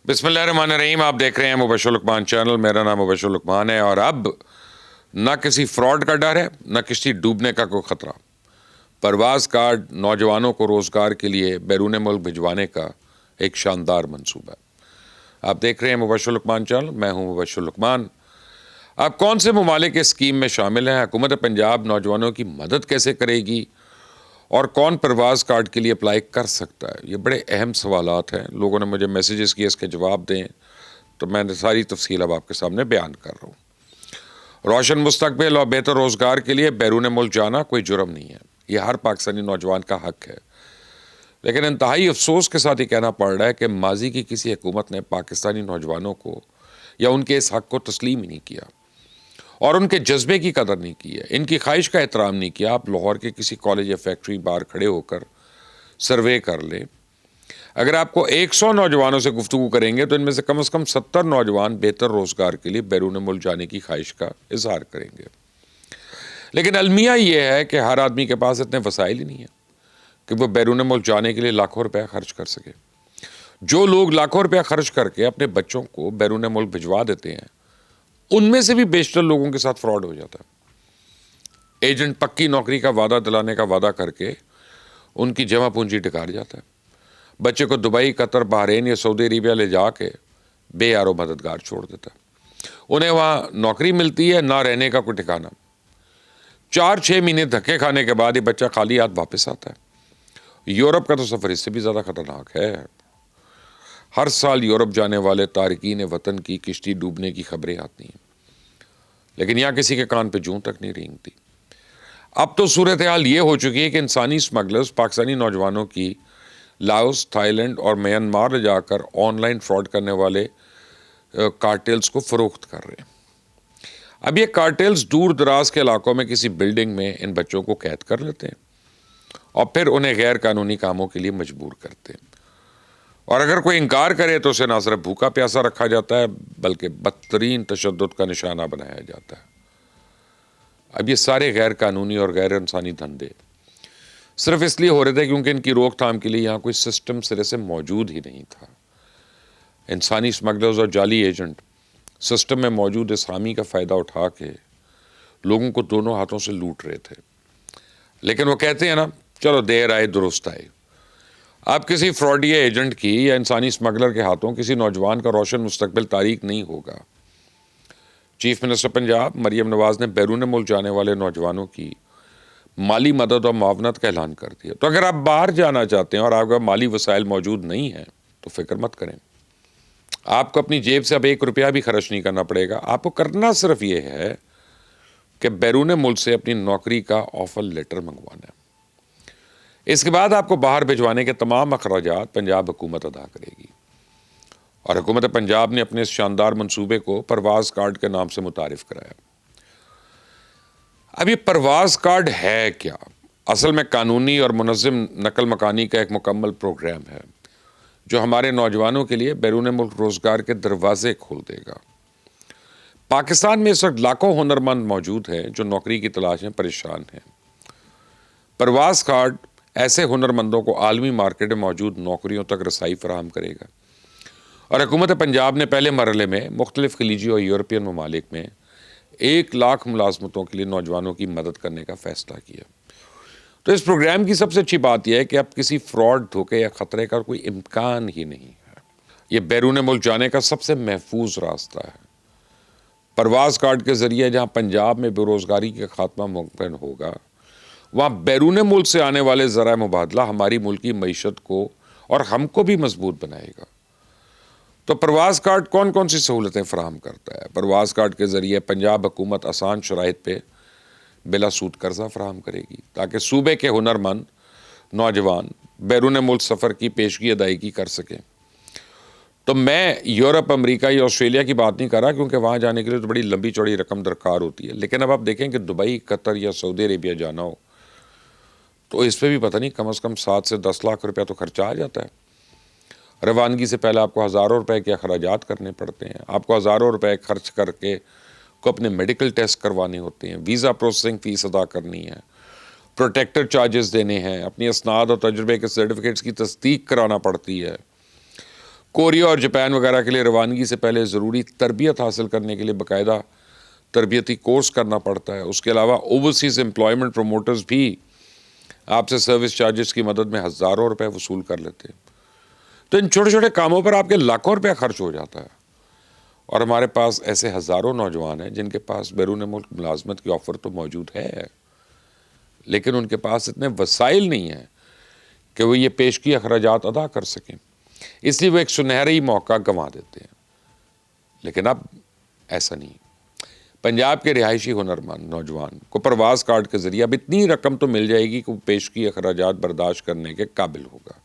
بسم اللہ الرحمن الرحیم. آپ دیکھ رہے ہیں مبشر لقمان چینل. میرا نام مبشر لقمان ہے اور اب نہ کسی فراڈ کا ڈر ہے نہ کسی ڈوبنے کا کوئی خطرہ. پرواز کارڈ نوجوانوں کو روزگار کے لیے بیرون ملک بھجوانے کا ایک شاندار منصوبہ ہے. آپ دیکھ رہے ہیں مبشر لقمان چینل. میں ہوں مبشر لقمان. اب کون سے ممالک اس اسکیم میں شامل ہیں؟ حکومت پنجاب نوجوانوں کی مدد کیسے کرے گی؟ اور کون پرواز کارڈ کے لیے اپلائی کر سکتا ہے؟ یہ بڑے اہم سوالات ہیں. لوگوں نے مجھے میسیجز کیے اس کے جواب دیں، تو میں نے ساری تفصیل اب آپ کے سامنے بیان کر رہا ہوں. روشن مستقبل اور بہتر روزگار کے لیے بیرون ملک جانا کوئی جرم نہیں ہے. یہ ہر پاکستانی نوجوان کا حق ہے. لیکن انتہائی افسوس کے ساتھ یہ کہنا پڑ رہا ہے کہ ماضی کی کسی حکومت نے پاکستانی نوجوانوں کو یا ان کے اس حق کو تسلیم ہی نہیں کیا اور ان کے جذبے کی قدر نہیں کی ہے. ان کی خواہش کا احترام نہیں کیا. آپ لاہور کے کسی کالج یا فیکٹری باہر کھڑے ہو کر سروے کر لیں. اگر آپ کو 100 نوجوانوں سے گفتگو کریں گے تو ان میں سے کم 70 نوجوان بہتر روزگار کے لیے بیرون ملک جانے کی خواہش کا اظہار کریں گے. لیکن المیہ یہ ہے کہ ہر آدمی کے پاس اتنے وسائل ہی نہیں ہیں کہ وہ بیرون ملک جانے کے لیے لاکھوں روپے خرچ کر سکے. جو لوگ لاکھوں روپے خرچ کر کے اپنے بچوں کو بیرون ملک بھجوا دیتے ہیں، ان میں سے بھی بیشتر لوگوں کے ساتھ فراڈ ہو جاتا ہے. ایجنٹ پکی نوکری کا وعدہ دلانے کا وعدہ کر کے ان کی جمع پونجی ڈکار جاتا ہے. بچے کو دبئی، قطر، بحرین یا سعودی عربیہ لے جا کے بے یار و مددگار چھوڑ دیتا ہے. انہیں وہاں نوکری ملتی ہے، نہ رہنے کا کوئی ٹھکانہ. 4-6 مہینے دھکے کھانے کے بعد یہ بچہ خالی ہاتھ واپس آتا ہے. یورپ کا تو سفر اس سے بھی زیادہ خطرناک ہے. ہر سال یورپ جانے والے تارکین وطن کی کشتی ڈوبنے کی خبریں آتی ہیں، لیکن یہاں کسی کے کان پہ جوں تک نہیں رینگتی. اب تو صورتحال یہ ہو چکی ہے کہ انسانی اسمگلرز پاکستانی نوجوانوں کی لاؤس، تھائی لینڈ اور میانمار لے جا کر آن لائن فراڈ کرنے والے کارٹیلز کو فروخت کر رہے ہیں. اب یہ کارٹیلز دور دراز کے علاقوں میں کسی بلڈنگ میں ان بچوں کو قید کر لیتے ہیں اور پھر انہیں غیر قانونی کاموں کے لیے مجبور کرتے ہیں. اور اگر کوئی انکار کرے تو اسے نہ صرف بھوکا پیاسا رکھا جاتا ہے بلکہ بدترین تشدد کا نشانہ بنایا جاتا ہے. اب یہ سارے غیر قانونی اور غیر انسانی دھندے صرف اس لیے ہو رہے تھے کیونکہ ان کی روک تھام کے لیے یہاں کوئی سسٹم سرے سے موجود ہی نہیں تھا. انسانی اسمگلرز اور جعلی ایجنٹ سسٹم میں موجود اس خامی کا فائدہ اٹھا کے لوگوں کو دونوں ہاتھوں سے لوٹ رہے تھے. لیکن وہ کہتے ہیں نا، چلو دیر آئے درست آئے. آپ کسی فراڈی ایجنٹ کی یا انسانی اسمگلر کے ہاتھوں کسی نوجوان کا روشن مستقبل تاریک نہیں ہوگا. چیف منسٹر پنجاب مریم نواز نے بیرون ملک جانے والے نوجوانوں کی مالی مدد اور معاونت کا اعلان کر دیا. تو اگر آپ باہر جانا چاہتے ہیں اور آپ کا مالی وسائل موجود نہیں ہیں تو فکر مت کریں. آپ کو اپنی جیب سے اب 1 روپیہ بھی خرچ نہیں کرنا پڑے گا. آپ کو کرنا صرف یہ ہے کہ بیرون ملک سے اپنی نوکری کا آفر لیٹر منگوانا ہے. اس کے بعد آپ کو باہر بھجوانے کے تمام اخراجات پنجاب حکومت ادا کرے گی. اور حکومت پنجاب نے اپنے اس شاندار منصوبے کو پرواز کارڈ کے نام سے متعارف کرایا. اب یہ پرواز کارڈ ہے کیا؟ اصل میں قانونی اور منظم نقل مکانی کا ایک مکمل پروگرام ہے جو ہمارے نوجوانوں کے لیے بیرون ملک روزگار کے دروازے کھول دے گا. پاکستان میں اس وقت لاکھوں ہنرمند موجود ہیں جو نوکری کی تلاش میں پریشان ہیں. پرواز کارڈ ایسے ہنرمندوں کو عالمی مارکیٹ میں موجود نوکریوں تک رسائی فراہم کرے گا. اور حکومت پنجاب نے پہلے مرحلے میں مختلف خلیجی اور یورپین ممالک میں 1 لاکھ ملازمتوں کے لیے نوجوانوں کی مدد کرنے کا فیصلہ کیا. تو اس پروگرام کی سب سے اچھی بات یہ ہے کہ اب کسی فراڈ، دھوکے یا خطرے کا کوئی امکان ہی نہیں ہے. یہ بیرون ملک جانے کا سب سے محفوظ راستہ ہے. پرواز کارڈ کے ذریعے جہاں پنجاب میں بے روزگاری کا خاتمہ ممکن ہوگا، وہاں بیرون ملک سے آنے والے ذرائع مبادلہ ہماری ملکی معیشت کو اور ہم کو بھی مضبوط بنائے گا. تو پرواز کارڈ کون کون سی سہولتیں فراہم کرتا ہے؟ پرواز کارڈ کے ذریعے پنجاب حکومت آسان شرائط پہ بلا سود قرضہ فراہم کرے گی تاکہ صوبے کے ہنرمند نوجوان بیرون ملک سفر کی پیشگی ادائیگی کر سکیں. تو میں یورپ، امریکہ یا آسٹریلیا کی بات نہیں کر رہا کیونکہ وہاں جانے کے لیے تو بڑی لمبی چوڑی رقم درکار ہوتی ہے. لیکن اب آپ دیکھیں کہ دبئی، قطر یا سعودی عربیہ جانا ہو تو اس پہ بھی پتہ نہیں کم از کم 7 سے 10 لاکھ روپیہ تو خرچہ آ جاتا ہے. روانگی سے پہلے آپ کو ہزاروں روپے کے اخراجات کرنے پڑتے ہیں. آپ کو ہزاروں روپے خرچ کر کے کو اپنے میڈیکل ٹیسٹ کروانے ہوتے ہیں، ویزا پروسیسنگ فیس ادا کرنی ہے، پروٹیکٹر چارجز دینے ہیں، اپنی اسناد اور تجربے کے سرٹیفکیٹس کی تصدیق کرانا پڑتی ہے. کوریا اور جاپان وغیرہ کے لیے روانگی سے پہلے ضروری تربیت حاصل کرنے کے لیے باقاعدہ تربیتی کورس کرنا پڑتا ہے. اس کے علاوہ اوورسیز امپلائمنٹ پروموٹرز بھی آپ سے سروس چارجز کی مدد میں ہزاروں روپے وصول کر لیتے ہیں. تو ان چھوٹے چھوٹے کاموں پر آپ کے لاکھوں روپے خرچ ہو جاتا ہے. اور ہمارے پاس ایسے ہزاروں نوجوان ہیں جن کے پاس بیرون ملک ملازمت کی آفر تو موجود ہے، لیکن ان کے پاس اتنے وسائل نہیں ہیں کہ وہ یہ پیشگی اخراجات ادا کر سکیں. اس لیے وہ ایک سنہری موقع گنوا دیتے ہیں. لیکن اب ایسا نہیں. پنجاب کے رہائشی ہنرمند نوجوان کو پرواز کارڈ کے ذریعے اب اتنی رقم تو مل جائے گی کہ وہ پیشگی اخراجات برداشت کرنے کے قابل ہوگا.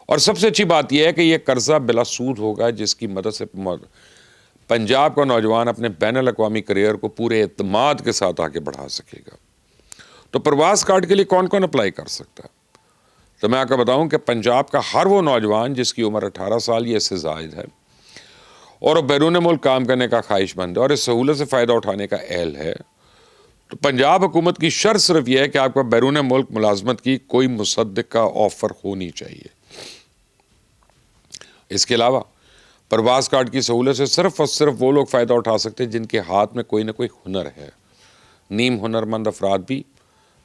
اور سب سے اچھی بات یہ ہے کہ یہ قرضہ بلا سود ہوگا، جس کی مدد سے پنجاب کا نوجوان اپنے بین الاقوامی کریئر کو پورے اعتماد کے ساتھ آگے بڑھا سکے گا. تو پرواز کارڈ کے لیے کون کون اپلائی کر سکتا ہے؟ تو میں آپ کو بتاؤں کہ پنجاب کا ہر وہ نوجوان جس کی عمر 18 سال یا اس سے زائد ہے اور وہ بیرون ملک کام کرنے کا خواہش مند ہے اور اس سہولت سے فائدہ اٹھانے کا اہل ہے، تو پنجاب حکومت کی شرط صرف یہ ہے کہ آپ کو بیرون ملک ملازمت کی کوئی مصدقہ آفر ہونی چاہیے. اس کے علاوہ پرواز کارڈ کی سہولت سے صرف اور صرف وہ لوگ فائدہ اٹھا سکتے ہیں جن کے ہاتھ میں کوئی نہ کوئی ہنر ہے. نیم ہنرمند افراد بھی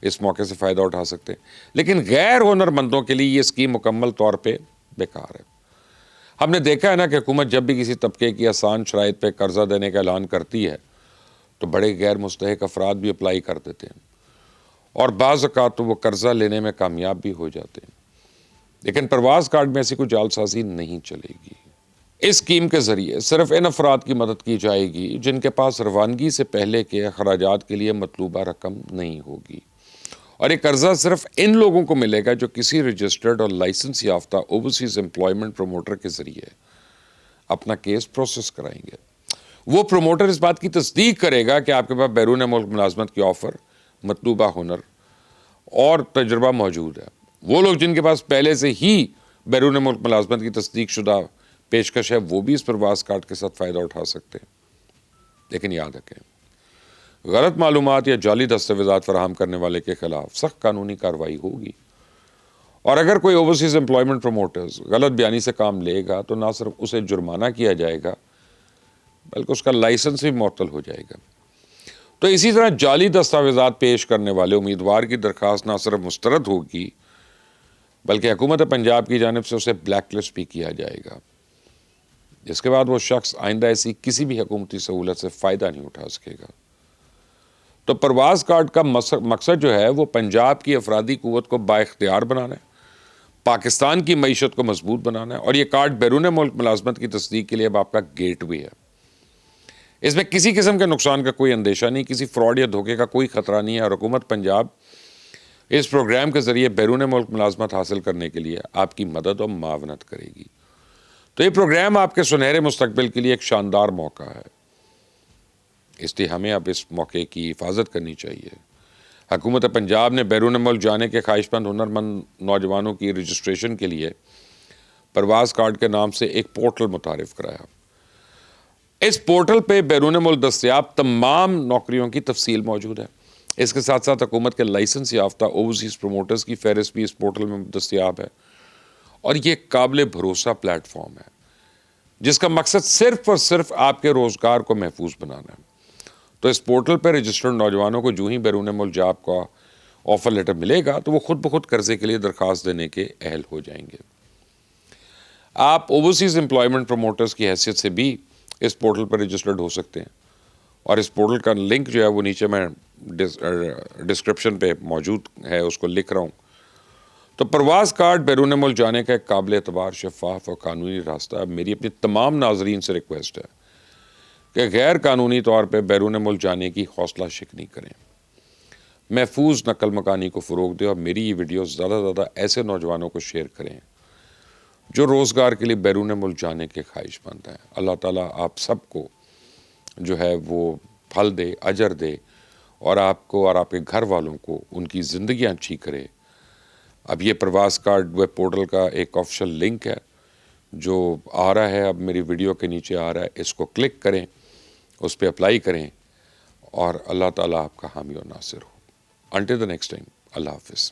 اس موقع سے فائدہ اٹھا سکتے ہیں، لیکن غیر ہنرمندوں کے لیے یہ اسکیم مکمل طور پہ بیکار ہے. ہم نے دیکھا ہے نا کہ حکومت جب بھی کسی طبقے کی آسان شرائط پہ قرضہ دینے کا اعلان کرتی ہے تو بڑے غیر مستحق افراد بھی اپلائی کر دیتے ہیں اور بعض اوقات تو وہ قرضہ لینے میں کامیاب بھی ہو جاتے ہیں. لیکن پرواز کارڈ میں ایسی کوئی جعل سازی نہیں چلے گی. اس اسکیم کے ذریعے صرف ان افراد کی مدد کی جائے گی جن کے پاس روانگی سے پہلے کے اخراجات کے لیے مطلوبہ رقم نہیں ہوگی، اور یہ قرضہ صرف ان لوگوں کو ملے گا جو کسی رجسٹرڈ اور لائسنس یافتہ اوورسیز امپلائمنٹ پروموٹر کے ذریعے اپنا کیس پروسیس کرائیں گے. وہ پروموٹر اس بات کی تصدیق کرے گا کہ آپ کے پاس بیرون ملک ملازمت کی آفر، مطلوبہ ہنر اور تجربہ موجود ہے. وہ لوگ جن کے پاس پہلے سے ہی بیرون ملک ملازمت کی تصدیق شدہ پیشکش ہے وہ بھی اس پرواز کارڈ کے ساتھ فائدہ اٹھا سکتے ہیں. لیکن یاد رکھیں، غلط معلومات یا جعلی دستاویزات فراہم کرنے والے کے خلاف سخت قانونی کارروائی ہوگی. اور اگر کوئی اوورسیز امپلائمنٹ پروموٹرز غلط بیانی سے کام لے گا تو نہ صرف اسے جرمانہ کیا جائے گا بلکہ اس کا لائسنس بھی معطل ہو جائے گا. تو اسی طرح جعلی دستاویزات پیش کرنے والے امیدوار کی درخواست نہ صرف مسترد ہوگی بلکہ حکومت پنجاب کی جانب سے اسے بلیک لسٹ بھی کیا جائے گا، جس کے بعد وہ شخص آئندہ ایسی کسی بھی حکومتی سہولت سے فائدہ نہیں اٹھا سکے گا. تو پرواز کارڈ کا مقصد جو ہے وہ پنجاب کی افرادی قوت کو بااختیار بنانا ہے، پاکستان کی معیشت کو مضبوط بنانا ہے، اور یہ کارڈ بیرون ملک ملازمت کی تصدیق کے لیے اب آپ کا گیٹ وے ہے. اس میں کسی قسم کے نقصان کا کوئی اندیشہ نہیں، کسی فراڈ یا دھوکے کا کوئی خطرہ نہیں ہے، اور حکومت پنجاب اس پروگرام کے ذریعے بیرون ملک ملازمت حاصل کرنے کے لیے آپ کی مدد اور معاونت کرے گی. تو یہ پروگرام آپ کے سنہرے مستقبل کے لیے ایک شاندار موقع ہے، اس لیے ہمیں اب اس موقع کی حفاظت کرنی چاہیے. حکومت پنجاب نے بیرون ملک جانے کے خواہش مند ہنرمند نوجوانوں کی رجسٹریشن کے لیے پرواز کارڈ کے نام سے ایک پورٹل متعارف کرایا. اس پورٹل پہ بیرون ملک دستیاب تمام نوکریوں کی تفصیل موجود ہے. اس کے ساتھ ساتھ حکومت کے لائسنس یافتہ اوورسیز پروموٹرز کی فہرست بھی اس پورٹل میں دستیاب ہے، اور یہ قابل بھروسہ پلیٹ فارم ہے جس کا مقصد صرف اور صرف آپ کے روزگار کو محفوظ بنانا ہے. تو اس پورٹل پہ رجسٹرڈ نوجوانوں کو جو ہی بیرون ملک جاب کا آفر لیٹر ملے گا تو وہ خود بخود قرضے کے لیے درخواست دینے کے اہل ہو جائیں گے. آپ اوورسیز امپلائمنٹ پروموٹرز کی حیثیت سے بھی اس پورٹل پر رجسٹرڈ ہو سکتے ہیں، اور اس پورٹل کا لنک جو ہے وہ نیچے میں ڈسکرپشن پہ موجود ہے، اس کو لکھ رہا ہوں. تو پرواز کارڈ بیرون ملک جانے کا ایک قابل اعتبار، شفاف اور قانونی راستہ ہے. میری اپنی تمام ناظرین سے ریکویسٹ ہے کہ غیر قانونی طور پہ بیرون ملک جانے کی حوصلہ شکنی کریں، محفوظ نقل مکانی کو فروغ دیں، اور میری یہ ویڈیوز زیادہ سے زیادہ ایسے نوجوانوں کو شیئر کریں جو روزگار کے لیے بیرون ملک جانے کے خواہش مند ہیں. اللہ تعالیٰ آپ سب کو جو ہے وہ پھل دے، اجر دے، اور آپ کو اور آپ کے گھر والوں کو ان کی زندگیاں اچھی کرے. اب یہ پرواز کارڈ ویب پورٹل کا ایک آفیشل لنک ہے جو آ رہا ہے، اب میری ویڈیو کے نیچے آ رہا ہے، اس کو کلک کریں، اس پہ اپلائی کریں، اور اللہ تعالیٰ آپ کا حامی و ناصر ہو. انٹل دی نیکسٹ ٹائم، اللہ حافظ.